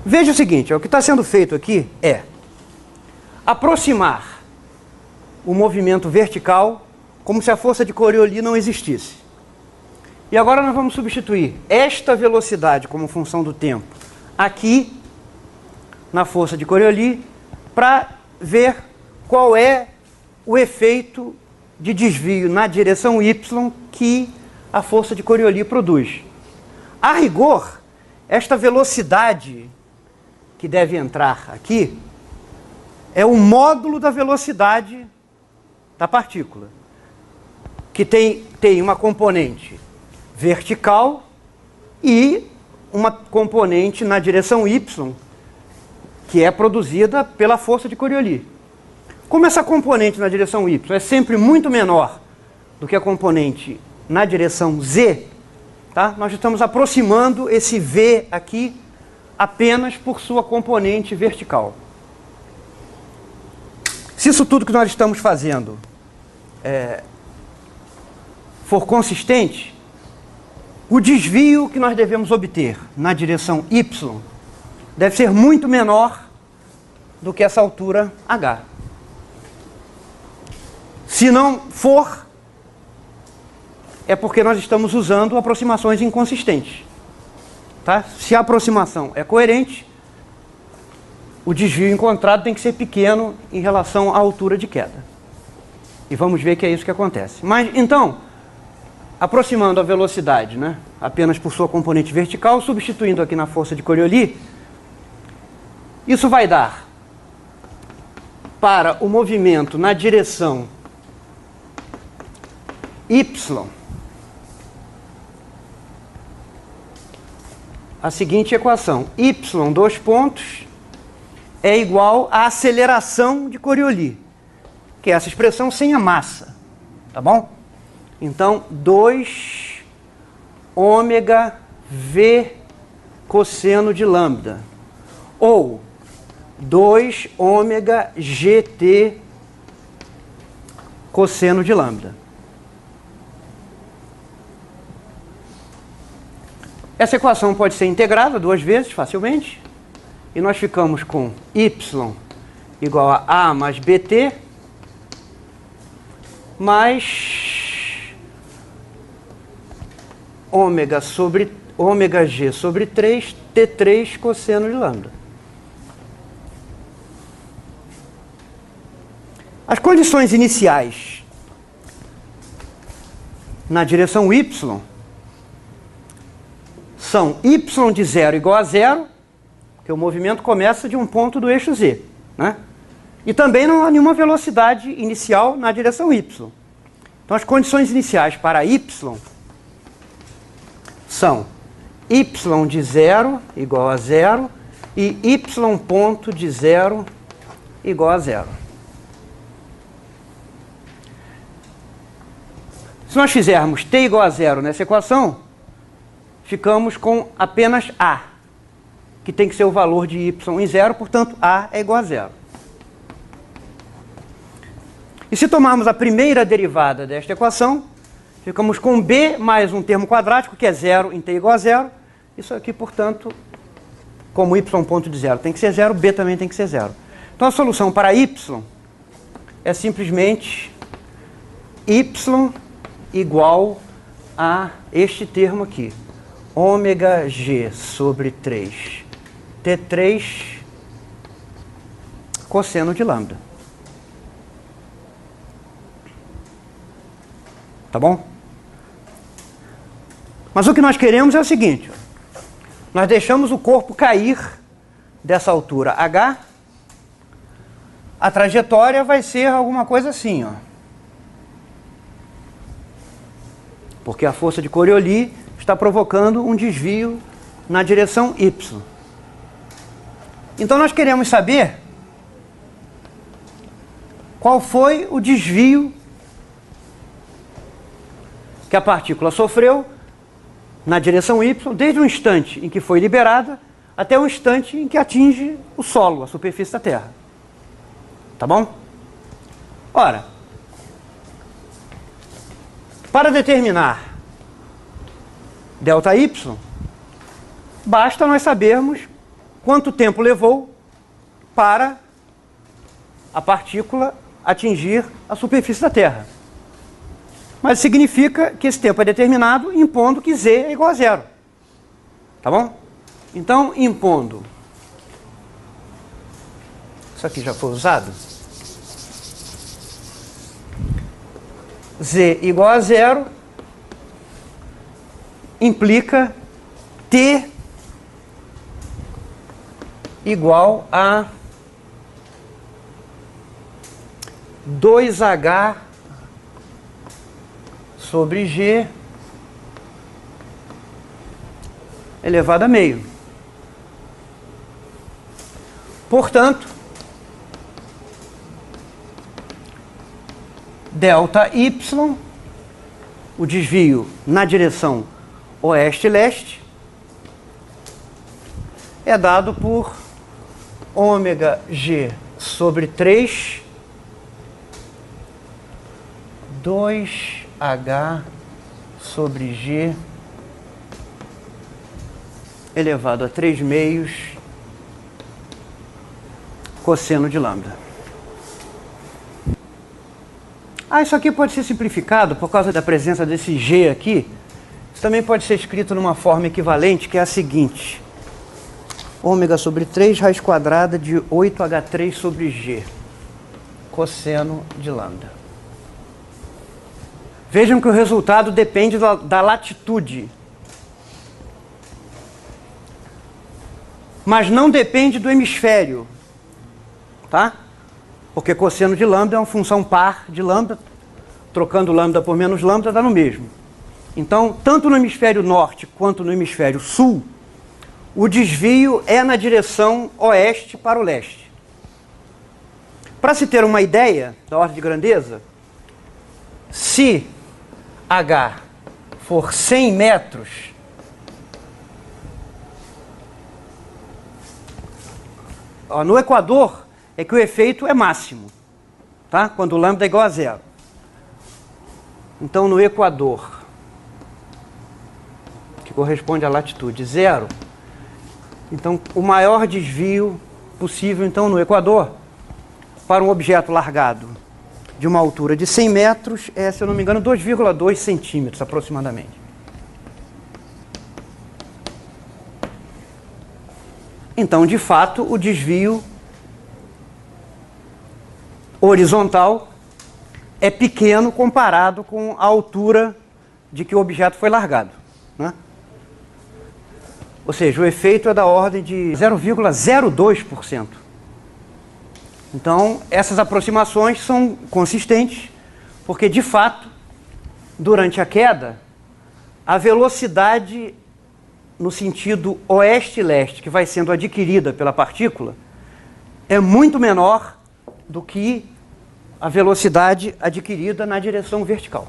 Veja o seguinte, o que está sendo feito aqui é aproximar o movimento vertical como se a força de Coriolis não existisse. E agora nós vamos substituir esta velocidade como função do tempo aqui na força de Coriolis para ver qual é o efeito de desvio na direção y que a força de Coriolis produz. A rigor, esta velocidade que deve entrar aqui é o módulo da velocidade da partícula, que tem uma componente vertical e uma componente na direção y, que é produzida pela força de Coriolis. Como essa componente na direção y é sempre muito menor do que a componente na direção z, tá? Nós estamos aproximando esse v aqui apenas por sua componente vertical. Se isso tudo que nós estamos fazendo for consistente, o desvio que nós devemos obter na direção y deve ser muito menor do que essa altura h. Se não for, é porque nós estamos usando aproximações inconsistentes. Tá? Se a aproximação é coerente, o desvio encontrado tem que ser pequeno em relação à altura de queda. E vamos ver que é isso que acontece. Mas, então, aproximando a velocidade, né, apenas por sua componente vertical, substituindo aqui na força de Coriolis, isso vai dar para o movimento na direção y a seguinte equação: y, dois pontos, é igual à aceleração de Coriolis, que é essa expressão sem a massa, tá bom? Então, 2 ômega v cosseno de lambda, ou 2 ômega gt cosseno de lambda. Essa equação pode ser integrada duas vezes facilmente, e nós ficamos com y igual a mais bt mais ômega g sobre 3 t3 cosseno de lambda. As condições iniciais na direção y são y de 0 igual a 0, que o movimento começa de um ponto do eixo z, né? E também não há nenhuma velocidade inicial na direção y. Então as condições iniciais para y são y de 0 igual a 0 e y ponto de 0 igual a 0. Se nós fizermos t igual a 0 nessa equação, ficamos com apenas a, que tem que ser o valor de y em 0, portanto a é igual a 0. E se tomarmos a primeira derivada desta equação, ficamos com b mais um termo quadrático, que é 0 em t igual a 0. Isso aqui, portanto, como y ponto de 0 tem que ser 0, b também tem que ser 0. Então a solução para y é simplesmente y igual a este termo aqui, ômega g sobre 3 t3 cosseno de lambda. Tá bom? Mas o que nós queremos é o seguinte: nós deixamos o corpo cair dessa altura h, a trajetória vai ser alguma coisa assim, ó. Porque a força de Coriolis está provocando um desvio na direção y. Então nós queremos saber qual foi o desvio que a partícula sofreu na direção y desde o instante em que foi liberada até o instante em que atinge o solo, a superfície da Terra. Tá bom? Ora, para determinar ΔY, basta nós sabermos quanto tempo levou para a partícula atingir a superfície da Terra. Mas significa que esse tempo é determinado impondo que Z é igual a zero. Tá bom? Então, impondo... Isso aqui já foi usado? Z igual a zero implica T igual a 2H sobre G elevado a meio. Portanto, ΔY, o desvio na direção oeste-leste, é dado por ômega-G sobre 3, 2H sobre G elevado a 3 meios cosseno de lambda. Isso aqui pode ser simplificado por causa da presença desse G aqui. Isso também pode ser escrito numa forma equivalente, que é a seguinte: ômega sobre 3 raiz quadrada de 8H3 sobre G, cosseno de lambda. Vejam que o resultado depende da latitude, mas não depende do hemisfério, tá? Porque cosseno de lambda é uma função par de lambda, trocando lambda por menos lambda dá no mesmo. Então, tanto no hemisfério norte quanto no hemisfério sul, o desvio é na direção oeste para o leste. Para se ter uma ideia da ordem de grandeza, se H for 100 metros, no Equador é que o efeito é máximo, tá? Quando o lambda é igual a zero. Então, no Equador, que corresponde à latitude zero, então o maior desvio possível, então, no Equador, para um objeto largado de uma altura de 100 metros é, se eu não me engano, 2,2 centímetros aproximadamente. Então, de fato, o desvio horizontal é pequeno comparado com a altura de que o objeto foi largado, né? Ou seja, o efeito é da ordem de 0,02%. Então, essas aproximações são consistentes, porque, de fato, durante a queda, a velocidade no sentido oeste-leste, que vai sendo adquirida pela partícula, é muito menor do que a velocidade adquirida na direção vertical.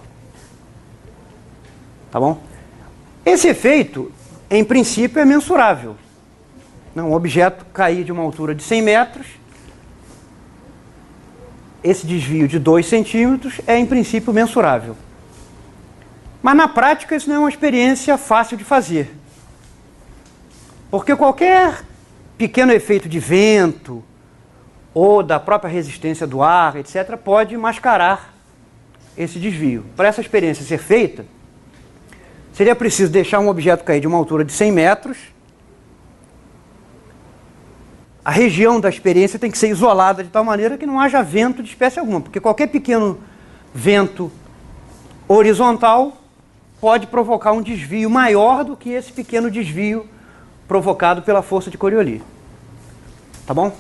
Tá bom? Esse efeito, em princípio, é mensurável. Um objeto cair de uma altura de 100 metros, esse desvio de 2 centímetros é, em princípio, mensurável. Mas, na prática, isso não é uma experiência fácil de fazer. Porque qualquer pequeno efeito de vento ou da própria resistência do ar, etc., pode mascarar esse desvio. Para essa experiência ser feita, seria preciso deixar um objeto cair de uma altura de 100 metros. A região da experiência tem que ser isolada de tal maneira que não haja vento de espécie alguma, porque qualquer pequeno vento horizontal pode provocar um desvio maior do que esse pequeno desvio provocado pela força de Coriolis. Tá bom?